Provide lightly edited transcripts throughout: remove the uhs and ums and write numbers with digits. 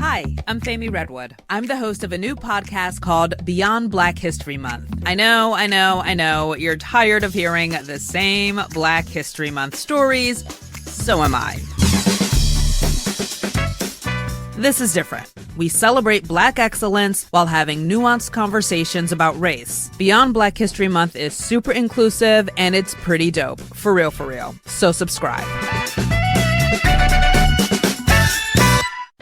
Hi, I'm Fami Redwood. I'm the host of a new podcast called Beyond Black History Month. I know, you're tired of hearing the same Black History Month stories. So am I. This is different. We celebrate Black excellence while having nuanced conversations about race. Beyond Black History Month is super inclusive and it's pretty dope. For real. So subscribe.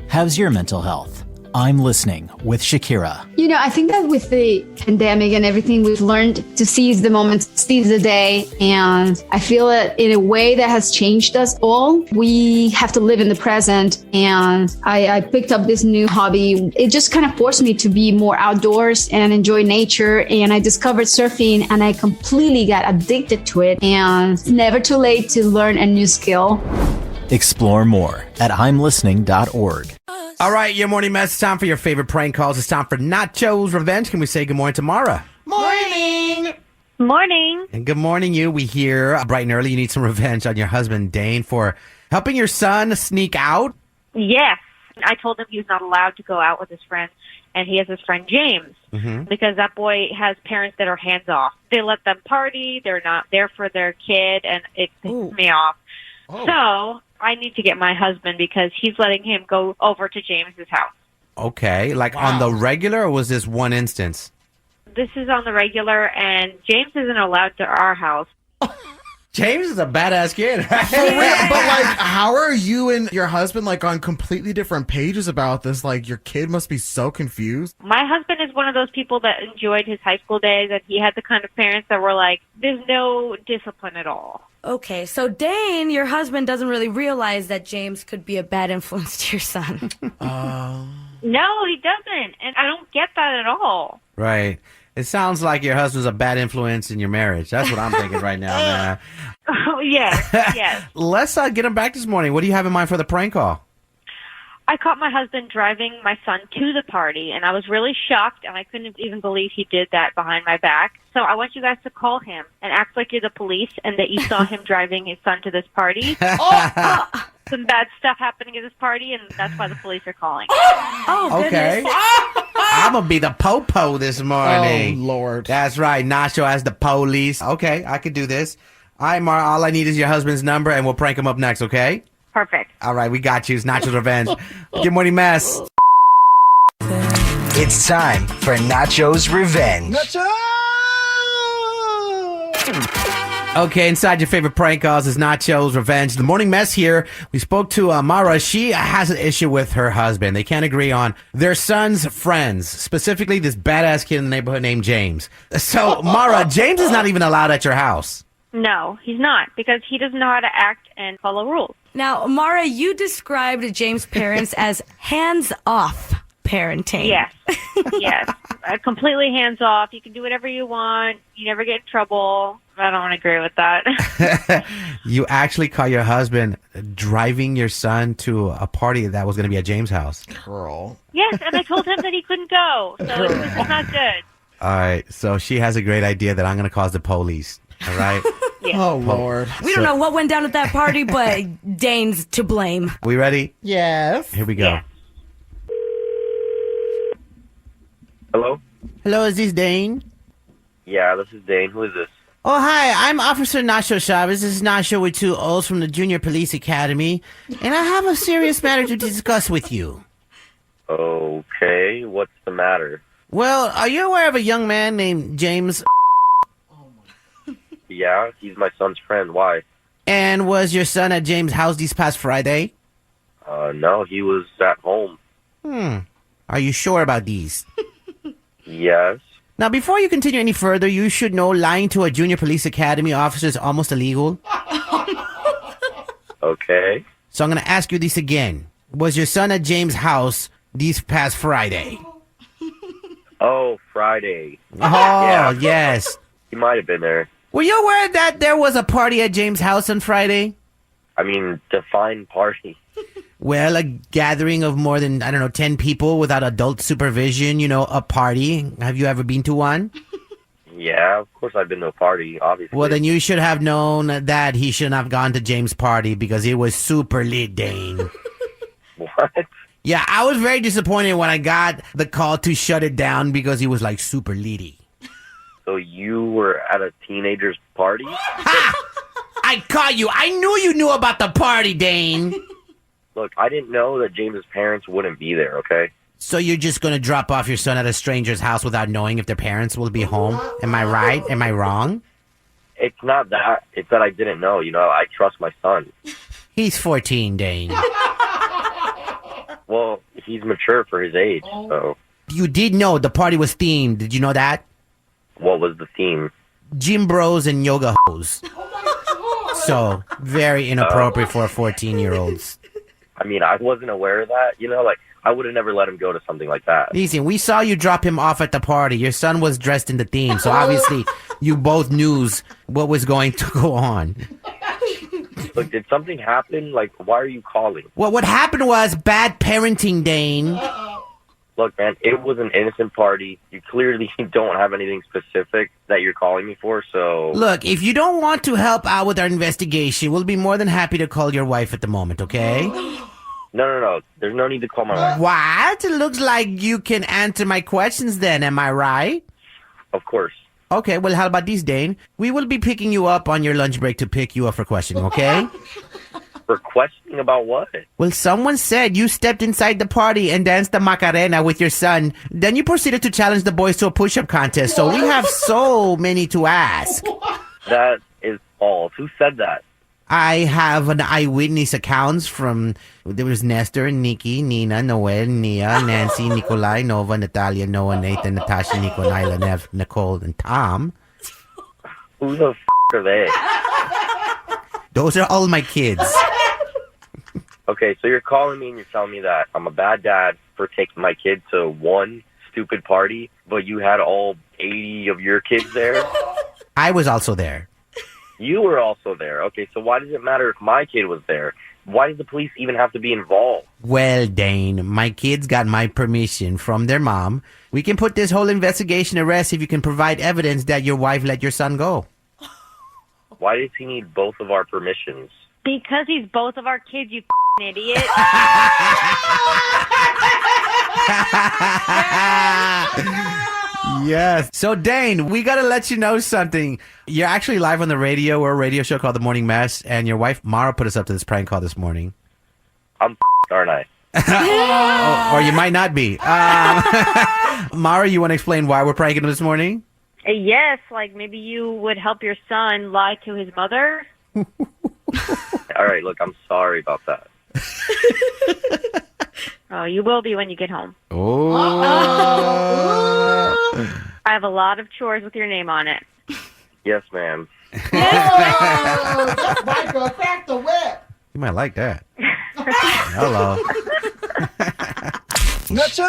How's your mental health? I'm listening with Shakira. You know, I think that with the pandemic and everything, we've learned to seize the moment, seize the day. And I feel that in a way that has changed us all. We have to live in the present. And I picked up this new hobby. It just kind of forced me to be more outdoors and enjoy nature. And I discovered surfing and I completely got addicted to it. And it's never too late to learn a new skill. Explore more at imlistening.org. All right, your morning mess. It's time for your favorite prank calls. It's time for Nacho's Revenge. Can we say good morning to Mara? Morning. And good morning, you. We hear bright and early you need some revenge on your husband, Dane, for helping your son sneak out. Yes. I told him he was not allowed to go out with his friends, and he has his friend James, because that boy has parents that are hands-off. They let them party. They're not there for their kid, and it pisses me off. Oh. So I need to get my husband because he's letting him go over to James's house. Okay, like on the regular, or was this one instance? This is on the regular, and James isn't allowed to our house. James is a badass kid, right? For real, but like, how are you and your husband like on completely different pages about this? Like, your kid must be so confused. My husband is one of those people that enjoyed his high school days, and he had the kind of parents that were like, there's no discipline at all. Okay, so Dane, your husband, doesn't really realize that James could be a bad influence to your son. No, he doesn't, and I don't get that at all. Right. It sounds like your husband's a bad influence in your marriage. That's what I'm thinking right now, man. Oh, yes. Let's get him back this morning. What do you have in mind for the prank call? I caught my husband driving my son to the party, and I was really shocked, and I couldn't even believe he did that behind my back. So I want you guys to call him and act like you're the police and that you saw him driving his son to this party. Some bad stuff happening at this party, and that's why the police are calling. Okay. I'm going to be the po-po this morning. Oh, Lord. That's right. Nacho as the police. Okay, I could do this. All right, Mara, all I need is your husband's number, and we'll prank him up next, okay? Perfect. All right, we got you. It's Nacho's Revenge. Good morning, mess. It's time for Nacho's Revenge. Okay, inside your favorite prank calls is Nacho's Revenge. The morning mess here. We spoke to Mara. She has an issue with her husband. They can't agree on their son's friends, specifically this badass kid in the neighborhood named James. So, Mara, James is not even allowed at your house. No, he's not, because he doesn't know how to act and follow rules. Now, Mara, you described James' parents as hands-off parenting. Yes. Completely hands-off. You can do whatever you want. You never get in trouble. I don't agree with that. You actually caught your husband driving your son to a party that was going to be at James' house. Girl. Yes, and I told him that he couldn't go, so it's not good. All right, so she has a great idea that I'm going to call the police. All right? Yeah. Oh, Lord. We don't know what went down at that party, but Dane's to blame. We ready? Yes. Here we go. Yeah. Hello? Hello, is this Dane? Yeah, this is Dane. Who is this? Oh, hi. I'm Officer Nacho Chavez. This is Nacho with 2 O's from the Junior Police Academy. And I have a serious matter to discuss with you. Okay, what's the matter? Well, are you aware of a young man named James? Yeah, he's my son's friend. Why? And was your son at James' house this past Friday? No, he was at home. Are you sure about these? Yes. Now, before you continue any further, you should know lying to a Junior Police Academy officer is almost illegal. Okay. So I'm going to ask you this again. Was your son at James' house this past Friday? Oh, Friday. Oh, Yeah. yes. He might have been there. Were you aware that there was a party at James' house on Friday? I mean, define party. Well, a gathering of more than, 10 people without adult supervision, a party. Have you ever been to one? Yeah, of course I've been to a party, obviously. Well, then you should have known that he shouldn't have gone to James' party because it was super lit, Dane. What? Yeah, I was very disappointed when I got the call to shut it down because he was like super leady. So you were at a teenager's party? Ha! I caught you. I knew you knew about the party, Dane. Look, I didn't know that James's parents wouldn't be there, okay? So you're just going to drop off your son at a stranger's house without knowing if their parents will be home? Am I right? Am I wrong? It's not that. It's that I didn't know. You know, I trust my son. He's 14, Dane. Well, he's mature for his age, so... You did know the party was themed. Did you know that? What was the theme? Gym bros and yoga hoes. So, very inappropriate for 14-year-olds. I mean, I wasn't aware of that. You know, like, I would have never let him go to something like that. Listen, we saw you drop him off at the party. Your son was dressed in the theme, so obviously you both knew what was going to go on. Look, did something happen? Like, why are you calling? Well, what happened was bad parenting, Dane. Look, man, it was an innocent party. You clearly don't have anything specific that you're calling me for, so... Look, if you don't want to help out with our investigation, we'll be more than happy to call your wife at the moment, okay? No. There's no need to call my wife. What? It looks like you can answer my questions then, am I right? Of course. Okay, well, how about this, Dane? We will be picking you up on your lunch break to pick you up for questioning, okay? For questioning about what? Well, someone said you stepped inside the party and danced the Macarena with your son. Then you proceeded to challenge the boys to a push-up contest, so we have so many to ask. That is false. Who said that? I have an eyewitness accounts from, there was Nestor, Nikki, Nina, Noel, Nia, Nancy, Nikolai, Nova, Natalia, Noah, Nathan, Natasha, Nico, Nyla, Nev, Nicole, and Tom. Who the are they? Those are all my kids. Okay, so you're calling me and you're telling me that I'm a bad dad for taking my kid to one stupid party, but you had all 80 of your kids there? I was also there. You were also there. Okay, so why does it matter if my kid was there? Why does the police even have to be involved? Well, Dane, my kids got my permission from their mom. We can put this whole investigation to rest if you can provide evidence that your wife let your son go. Why does he need both of our permissions? Because he's both of our kids, you idiot. Yes. So, Dane, we got to let you know something. You're actually live on the radio. We're a radio show called The Morning Mess, and your wife, Mara, put us up to this prank call this morning. I'm aren't I? Or you might not be. Mara, you want to explain why we're pranking him this morning? Yes, like maybe you would help your son lie to his mother. All right, look, I'm sorry about that. Oh, you will be when you get home. Oh. I have a lot of chores with your name on it. Yes, ma'am. Michael, crack the whip. You might like that. Hello. Nacho!